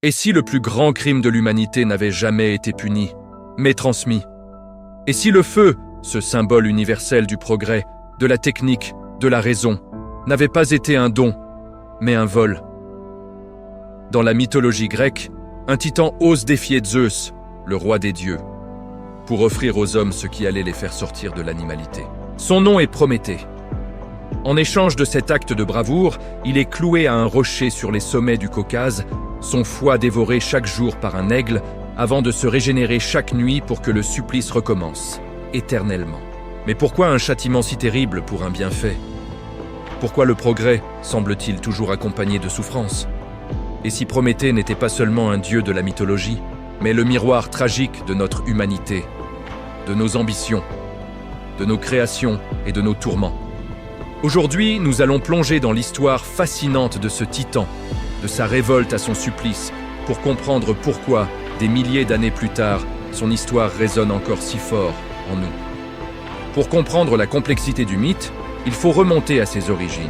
Et si le plus grand crime de l'humanité n'avait jamais été puni, mais transmis? Et si le feu, ce symbole universel du progrès, de la technique, de la raison, n'avait pas été un don, mais un vol? Dans la mythologie grecque, un titan ose défier Zeus, le roi des dieux, pour offrir aux hommes ce qui allait les faire sortir de l'animalité. Son nom est Prométhée. En échange de cet acte de bravoure, il est cloué à un rocher sur les sommets du Caucase, son foie dévoré chaque jour par un aigle, avant de se régénérer chaque nuit pour que le supplice recommence, éternellement. Mais pourquoi un châtiment si terrible pour un bienfait? Pourquoi le progrès semble-t-il toujours accompagné de souffrance? Et si Prométhée n'était pas seulement un dieu de la mythologie, mais le miroir tragique de notre humanité, de nos ambitions, de nos créations et de nos tourments? Aujourd'hui, nous allons plonger dans l'histoire fascinante de ce titan, de sa révolte à son supplice, pour comprendre pourquoi, des milliers d'années plus tard, son histoire résonne encore si fort en nous. Pour comprendre la complexité du mythe, il faut remonter à ses origines.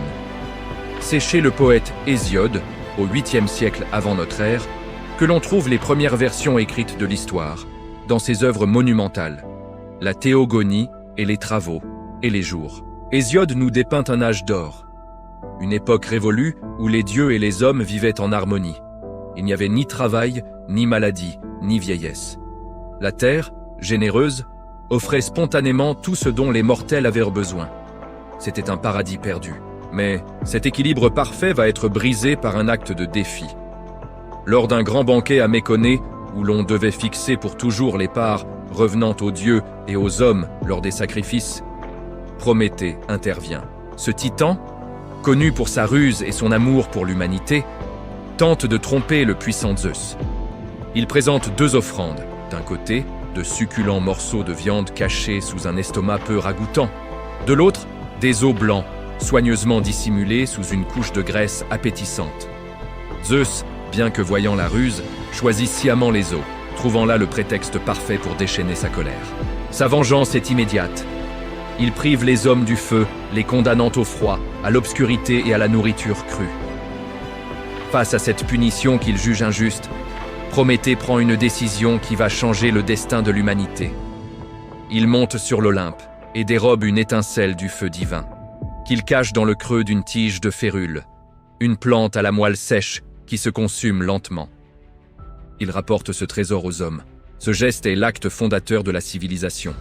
C'est chez le poète Hésiode, au 8e siècle avant notre ère, que l'on trouve les premières versions écrites de l'histoire, dans ses œuvres monumentales, la Théogonie et les Travaux et les Jours. Hésiode nous dépeint un âge d'or, une époque révolue où les dieux et les hommes vivaient en harmonie. Il n'y avait ni travail, ni maladie, ni vieillesse. La terre, généreuse, offrait spontanément tout ce dont les mortels avaient besoin. C'était un paradis perdu. Mais cet équilibre parfait va être brisé par un acte de défi. Lors d'un grand banquet à Méconée, où l'on devait fixer pour toujours les parts revenant aux dieux et aux hommes lors des sacrifices, Prométhée intervient. Ce titan, connu pour sa ruse et son amour pour l'humanité, tente de tromper le puissant Zeus. Il présente deux offrandes. D'un côté, de succulents morceaux de viande cachés sous un estomac peu ragoûtant. De l'autre, des os blancs, soigneusement dissimulés sous une couche de graisse appétissante. Zeus, bien que voyant la ruse, choisit sciemment les os, trouvant là le prétexte parfait pour déchaîner sa colère. Sa vengeance est immédiate. Il prive les hommes du feu, les condamnant au froid, à l'obscurité et à la nourriture crue. Face à cette punition qu'il juge injuste, Prométhée prend une décision qui va changer le destin de l'humanité. Il monte sur l'Olympe et dérobe une étincelle du feu divin, qu'il cache dans le creux d'une tige de férule, une plante à la moelle sèche qui se consume lentement. Il rapporte ce trésor aux hommes. Ce geste est l'acte fondateur de la civilisation.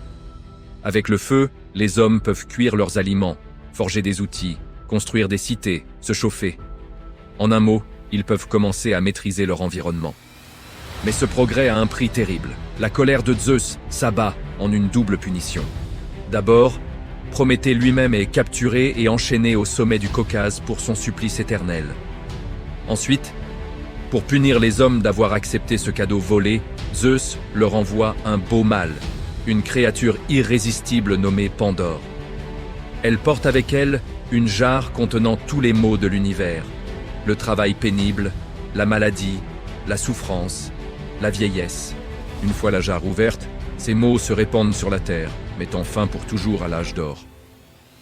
Avec le feu, les hommes peuvent cuire leurs aliments, forger des outils, construire des cités, se chauffer. En un mot, ils peuvent commencer à maîtriser leur environnement. Mais ce progrès a un prix terrible. La colère de Zeus s'abat en une double punition. D'abord, Prométhée lui-même est capturé et enchaîné au sommet du Caucase pour son supplice éternel. Ensuite, pour punir les hommes d'avoir accepté ce cadeau volé, Zeus leur envoie un beau mâle, une créature irrésistible nommée Pandore. Elle porte avec elle une jarre contenant tous les maux de l'univers, le travail pénible, la maladie, la souffrance, la vieillesse. Une fois la jarre ouverte, ces maux se répandent sur la terre, mettant fin pour toujours à l'âge d'or.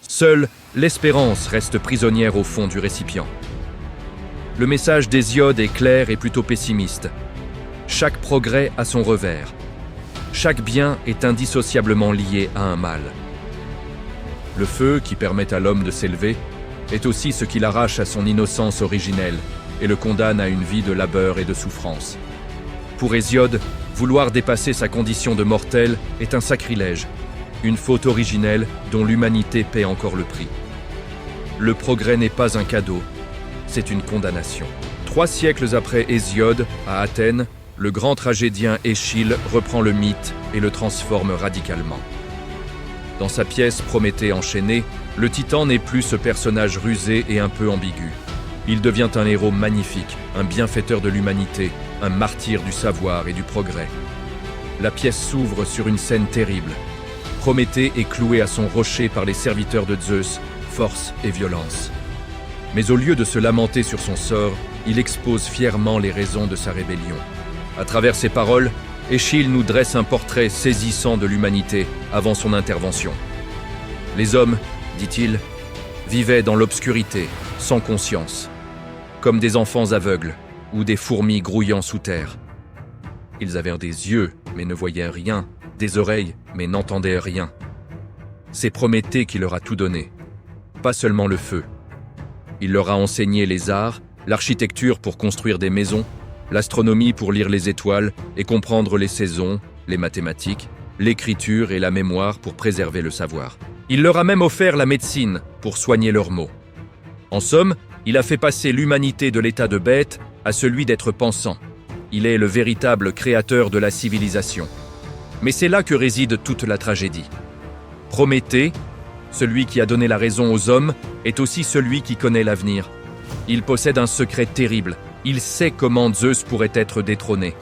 Seule l'espérance reste prisonnière au fond du récipient. Le message d'Hésiode est clair et plutôt pessimiste. Chaque progrès a son revers. Chaque bien est indissociablement lié à un mal. Le feu, qui permet à l'homme de s'élever, est aussi ce qui l'arrache à son innocence originelle et le condamne à une vie de labeur et de souffrance. Pour Hésiode, vouloir dépasser sa condition de mortel est un sacrilège, une faute originelle dont l'humanité paie encore le prix. Le progrès n'est pas un cadeau, c'est une condamnation. 3 siècles après Hésiode, à Athènes, le grand tragédien Échille reprend le mythe et le transforme radicalement. Dans sa pièce Prométhée enchaîné, le titan n'est plus ce personnage rusé et un peu ambigu. Il devient un héros magnifique, un bienfaiteur de l'humanité, un martyr du savoir et du progrès. La pièce s'ouvre sur une scène terrible. Prométhée est cloué à son rocher par les serviteurs de Zeus, force et violence. Mais au lieu de se lamenter sur son sort, il expose fièrement les raisons de sa rébellion. À travers ses paroles, Échille nous dresse un portrait saisissant de l'humanité avant son intervention. Les hommes, dit-il, vivaient dans l'obscurité, sans conscience, comme des enfants aveugles, ou des fourmis grouillant sous terre. Ils avaient des yeux, mais ne voyaient rien, des oreilles, mais n'entendaient rien. C'est Prométhée qui leur a tout donné, pas seulement le feu. Il leur a enseigné les arts, l'architecture pour construire des maisons, l'astronomie pour lire les étoiles et comprendre les saisons, les mathématiques, l'écriture et la mémoire pour préserver le savoir. Il leur a même offert la médecine pour soigner leurs maux. En somme, il a fait passer l'humanité de l'état de bête à celui d'être pensant. Il est le véritable créateur de la civilisation. Mais c'est là que réside toute la tragédie. Prométhée, celui qui a donné la raison aux hommes, est aussi celui qui connaît l'avenir. Il possède un secret terrible. Il sait comment Zeus pourrait être détrôné.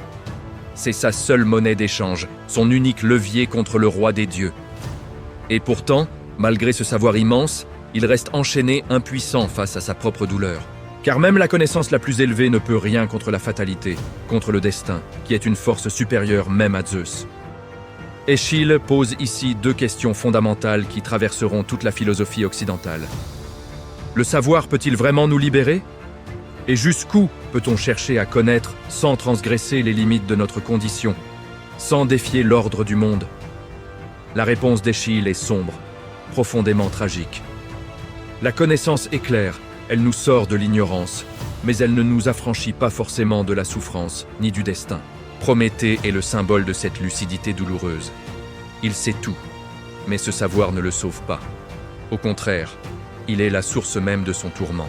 C'est sa seule monnaie d'échange, son unique levier contre le roi des dieux. Et pourtant, malgré ce savoir immense, il reste enchaîné, impuissant face à sa propre douleur. Car même la connaissance la plus élevée ne peut rien contre la fatalité, contre le destin, qui est une force supérieure même à Zeus. Échille pose ici deux questions fondamentales qui traverseront toute la philosophie occidentale. Le savoir peut-il vraiment nous libérer ? Et jusqu'où peut-on chercher à connaître sans transgresser les limites de notre condition, sans défier l'ordre du monde ? La réponse d'Échille est sombre, profondément tragique. La connaissance est claire, elle nous sort de l'ignorance, mais elle ne nous affranchit pas forcément de la souffrance ni du destin. Prométhée est le symbole de cette lucidité douloureuse. Il sait tout, mais ce savoir ne le sauve pas. Au contraire, il est la source même de son tourment.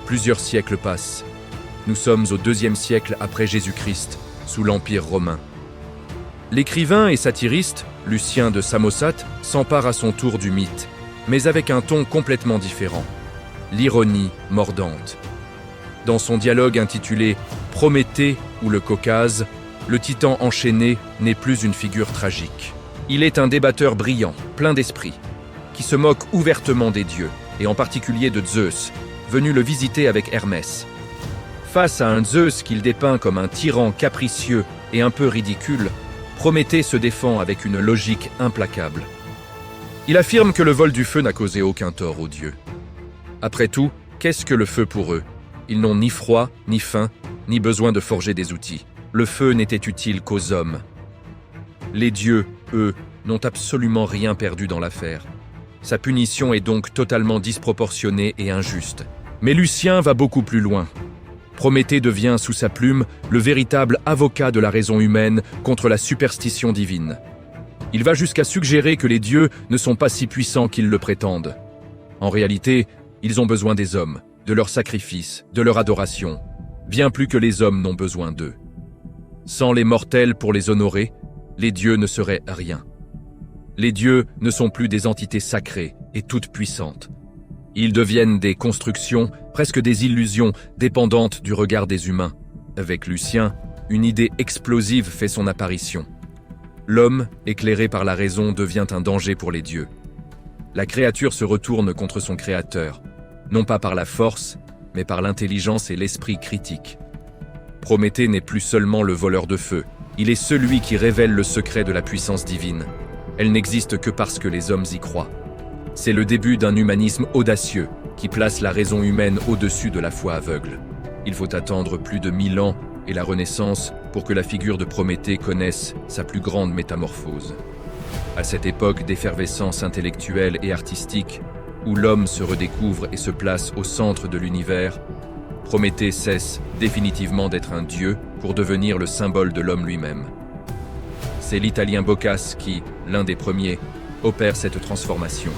Plusieurs siècles passent. Nous sommes au IIe siècle après Jésus-Christ, sous l'Empire romain. L'écrivain et satiriste, Lucien de Samosate, s'empare à son tour du mythe, mais avec un ton complètement différent. L'ironie mordante. Dans son dialogue intitulé « Prométhée ou le Caucase », le titan enchaîné n'est plus une figure tragique. Il est un débatteur brillant, plein d'esprit, qui se moque ouvertement des dieux, et en particulier de Zeus, venu le visiter avec Hermès. Face à un Zeus qu'il dépeint comme un tyran capricieux et un peu ridicule, Prométhée se défend avec une logique implacable. Il affirme que le vol du feu n'a causé aucun tort aux dieux. Après tout, qu'est-ce que le feu pour eux ? Ils n'ont ni froid, ni faim, ni besoin de forger des outils. Le feu n'était utile qu'aux hommes. Les dieux, eux, n'ont absolument rien perdu dans l'affaire. Sa punition est donc totalement disproportionnée et injuste. Mais Lucien va beaucoup plus loin. Prométhée devient, sous sa plume, le véritable avocat de la raison humaine contre la superstition divine. Il va jusqu'à suggérer que les dieux ne sont pas si puissants qu'ils le prétendent. En réalité, ils ont besoin des hommes, de leur sacrifice, de leur adoration, bien plus que les hommes n'ont besoin d'eux. Sans les mortels pour les honorer, les dieux ne seraient rien. Les dieux ne sont plus des entités sacrées et toutes puissantes. Ils deviennent des constructions, presque des illusions, dépendantes du regard des humains. Avec Lucien, une idée explosive fait son apparition. L'homme, éclairé par la raison, devient un danger pour les dieux. La créature se retourne contre son créateur, non pas par la force, mais par l'intelligence et l'esprit critique. Prométhée n'est plus seulement le voleur de feu, il est celui qui révèle le secret de la puissance divine. Elle n'existe que parce que les hommes y croient. C'est le début d'un humanisme audacieux qui place la raison humaine au-dessus de la foi aveugle. Il faut attendre plus de 1000 ans et la Renaissance pour que la figure de Prométhée connaisse sa plus grande métamorphose. À cette époque d'effervescence intellectuelle et artistique, où l'homme se redécouvre et se place au centre de l'univers, Prométhée cesse définitivement d'être un dieu pour devenir le symbole de l'homme lui-même. C'est l'Italien Boccace qui, l'un des premiers, opère cette transformation.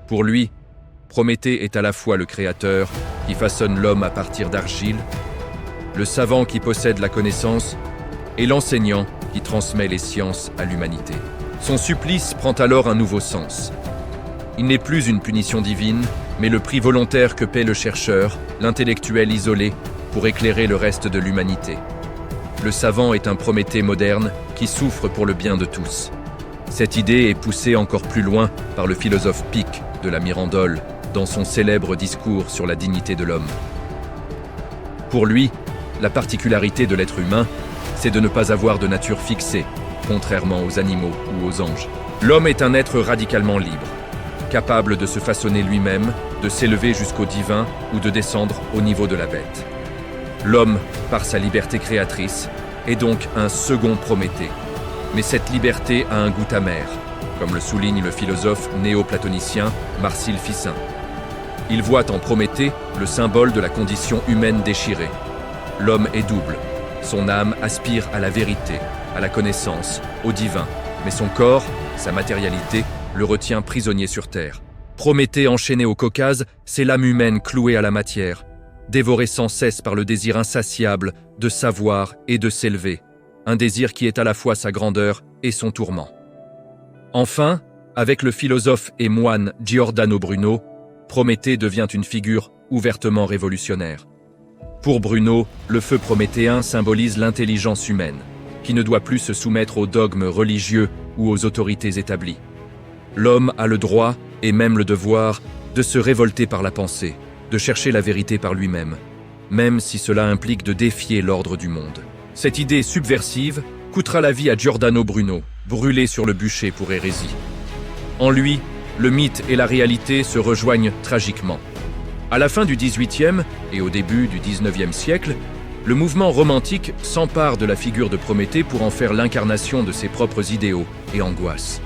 Pour lui, Prométhée est à la fois le créateur qui façonne l'homme à partir d'argile, le savant qui possède la connaissance et l'enseignant qui transmet les sciences à l'humanité. Son supplice prend alors un nouveau sens. Il n'est plus une punition divine, mais le prix volontaire que paie le chercheur, l'intellectuel isolé, pour éclairer le reste de l'humanité. Le savant est un Prométhée moderne qui souffre pour le bien de tous. Cette idée est poussée encore plus loin par le philosophe Pic de la Mirandole dans son célèbre discours sur la dignité de l'homme. Pour lui, la particularité de l'être humain, c'est de ne pas avoir de nature fixée, contrairement aux animaux ou aux anges. L'homme est un être radicalement libre, capable de se façonner lui-même, de s'élever jusqu'au divin ou de descendre au niveau de la bête. L'homme, par sa liberté créatrice, est donc un second Prométhée. Mais cette liberté a un goût amer, comme le souligne le philosophe néo-platonicien Marcille Ficin. Il voit en Prométhée le symbole de la condition humaine déchirée. L'homme est double. Son âme aspire à la vérité, à la connaissance, au divin, mais son corps, sa matérialité, le retient prisonnier sur terre. Prométhée enchaîné au Caucase, c'est l'âme humaine clouée à la matière, dévorée sans cesse par le désir insatiable de savoir et de s'élever, un désir qui est à la fois sa grandeur et son tourment. Enfin, avec le philosophe et moine Giordano Bruno, Prométhée devient une figure ouvertement révolutionnaire. Pour Bruno, le feu prométhéen symbolise l'intelligence humaine, qui ne doit plus se soumettre aux dogmes religieux ou aux autorités établies. L'homme a le droit, et même le devoir, de se révolter par la pensée, de chercher la vérité par lui-même, même si cela implique de défier l'ordre du monde. Cette idée subversive coûtera la vie à Giordano Bruno, brûlé sur le bûcher pour hérésie. En lui, le mythe et la réalité se rejoignent tragiquement. À la fin du XVIIIe et au début du XIXe siècle, le mouvement romantique s'empare de la figure de Prométhée pour en faire l'incarnation de ses propres idéaux et angoisses.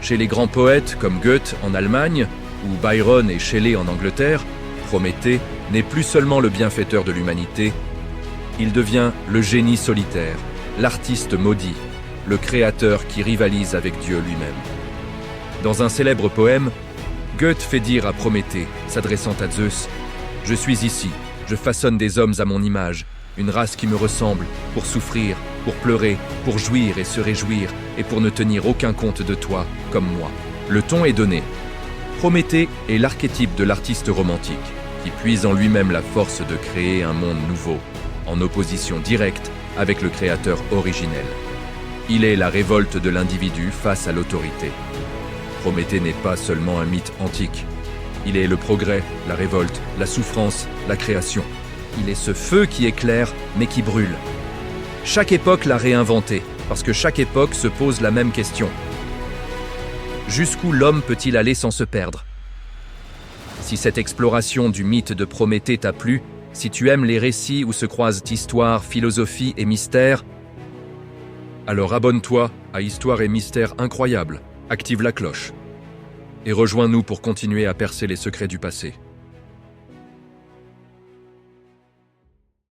Chez les grands poètes comme Goethe en Allemagne ou Byron et Shelley en Angleterre, Prométhée n'est plus seulement le bienfaiteur de l'humanité, il devient le génie solitaire, l'artiste maudit, le créateur qui rivalise avec Dieu lui-même. Dans un célèbre poème, Goethe fait dire à Prométhée, s'adressant à Zeus, « Je suis ici, je façonne des hommes à mon image, une race qui me ressemble, pour souffrir, pour pleurer, pour jouir et se réjouir, et pour ne tenir aucun compte de toi, comme moi. » Le ton est donné. Prométhée est l'archétype de l'artiste romantique, qui puise en lui-même la force de créer un monde nouveau, en opposition directe avec le créateur originel. Il est la révolte de l'individu face à l'autorité. Prométhée n'est pas seulement un mythe antique. Il est le progrès, la révolte, la souffrance, la création. Il est ce feu qui éclaire, mais qui brûle. Chaque époque l'a réinventé, parce que chaque époque se pose la même question. Jusqu'où l'homme peut-il aller sans se perdre? Si cette exploration du mythe de Prométhée t'a plu, si tu aimes les récits où se croisent histoire, philosophie et mystère, alors abonne-toi à Histoire et Mystères Incroyables, active la cloche et rejoins-nous pour continuer à percer les secrets du passé.